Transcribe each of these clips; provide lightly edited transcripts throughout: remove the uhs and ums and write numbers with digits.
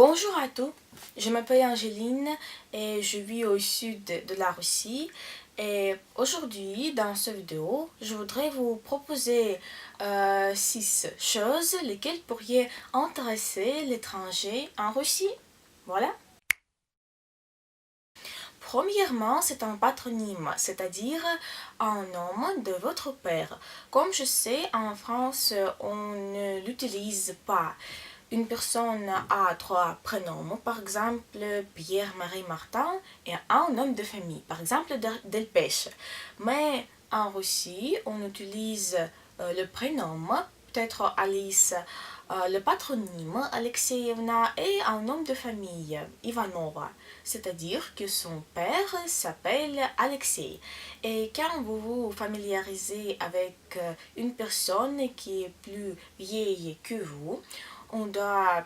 Bonjour à tous, je m'appelle Angéline et je vis au sud de la Russie. Et aujourd'hui, dans cette vidéo, je voudrais vous proposer 6 choses lesquelles pourraient intéresser l'étranger en Russie. Voilà. Premièrement, c'est un patronyme, c'est-à-dire un nom de votre père. Comme je sais, en France, on ne l'utilise pas. Une personne a 3 prénoms, par exemple Pierre, Marie, Martin, et un nom de famille, par exemple Delpech. Mais en Russie, on utilise le prénom, peut-être Alice, le patronyme Alexeyevna et un nom de famille Ivanova, c'est-à-dire que son père s'appelle Alexei. Et quand vous vous familiarisez avec une personne qui est plus vieille que vous, on doit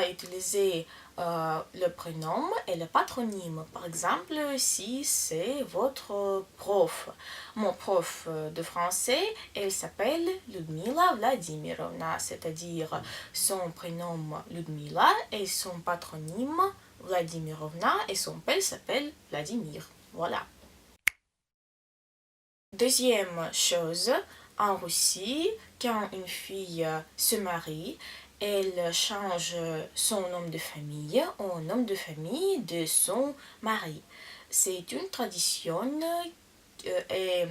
utiliser le prénom et le patronyme. Par exemple, si c'est votre prof. Mon prof de français, elle s'appelle Ludmila Vladimirovna, c'est-à-dire son prénom Ludmila et son patronyme Vladimirovna et son père s'appelle Vladimir. Voilà. Deuxième chose, en Russie, quand une fille se marie, elle change son nom de famille au nom de famille de son mari. C'est une tradition et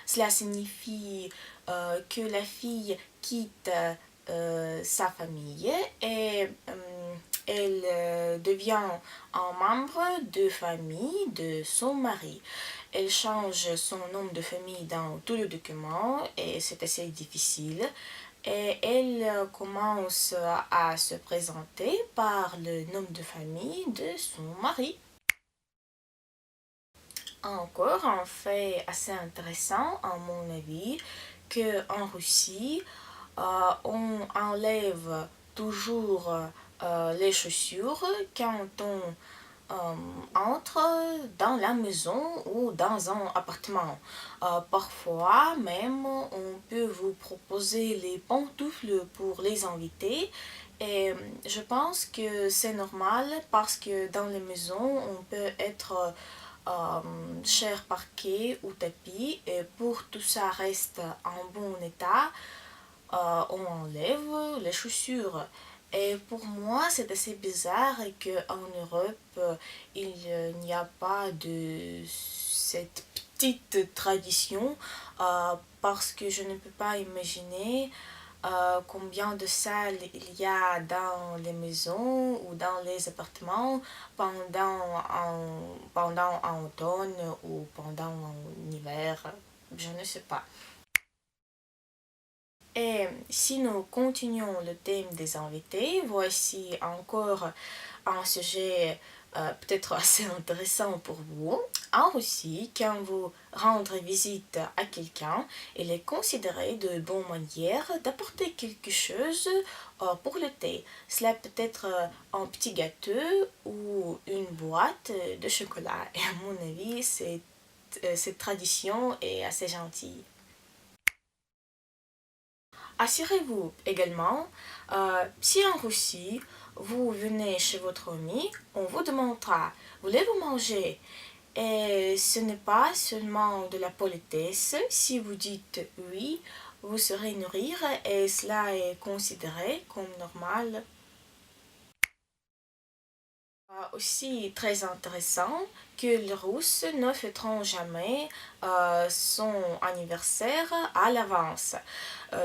cela signifie que la fille quitte sa famille et elle devient un membre de famille de son mari. Elle change son nom de famille dans tous les documents et c'est assez difficile. Et elle commence à se présenter par le nom de famille de son mari. Encore un fait assez intéressant, à mon avis, qu'en Russie, on enlève toujours les chaussures quand on entre dans la maison ou dans un appartement. Parfois même, on peut vous proposer les pantoufles pour les invités. Et je pense que c'est normal parce que dans les maisons, on peut être chair parquet ou tapis et pour tout ça reste en bon état, on enlève les chaussures. Et pour moi, c'est assez bizarre qu'en Europe, il n'y a pas de cette petite tradition parce que je ne peux pas imaginer combien de salles il y a dans les maisons ou dans les appartements pendant un automne ou pendant un hiver. Je ne sais pas. Et si nous continuons le thème des invités, voici encore un sujet peut-être assez intéressant pour vous. En Russie, quand vous rendez visite à quelqu'un, il est considéré de bonne manière d'apporter quelque chose pour le thé. Cela peut être un petit gâteau ou une boîte de chocolat. Et à mon avis, cette tradition est assez gentille. Assurez-vous également, si en Russie, vous venez chez votre ami, on vous demandera, voulez-vous manger? Et ce n'est pas seulement de la politesse, si vous dites oui, vous serez nourrir et cela est considéré comme normal. Aussi très intéressant que les Russes ne fêteront jamais son anniversaire à l'avance.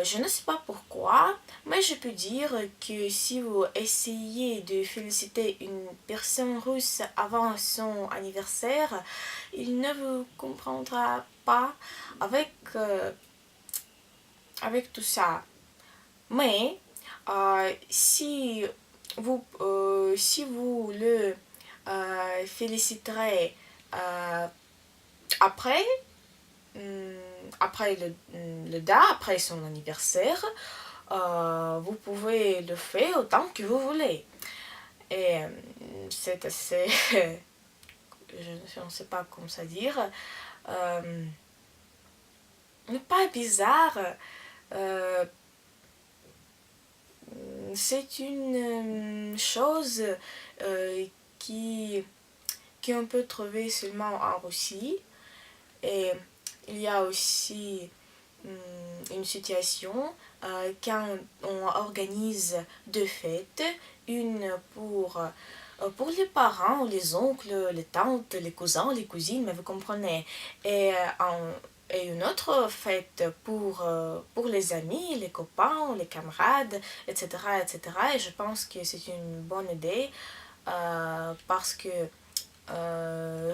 Je ne sais pas pourquoi, mais je peux dire que si vous essayez de féliciter une personne russe avant son anniversaire, il ne vous comprendra pas avec tout ça. Mais si vous le féliciterez euh, après, hum, après son anniversaire, vous pouvez le faire autant que vous voulez. Et c'est assez, je ne sais pas comment ça dire, euh, pas bizarre, euh, c'est une chose qui qu'on peut trouver seulement en Russie. Et il y a aussi une situation quand on organise deux fêtes, une pour les parents, les oncles, les tantes, les cousins, les cousines, mais vous comprenez. Et, et une autre fête pour les amis, les copains, les camarades, etc., etc. Et je pense que c'est une bonne idée parce que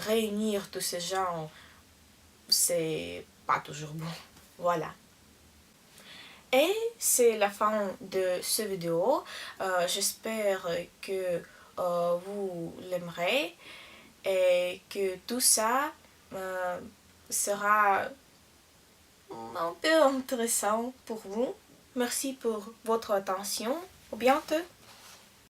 réunir tous ces gens, c'est pas toujours bon. Voilà. Et c'est la fin de ce vidéo. J'espère que vous l'aimerez et que tout ça sera un peu intéressant pour vous. Merci pour votre attention. À bientôt.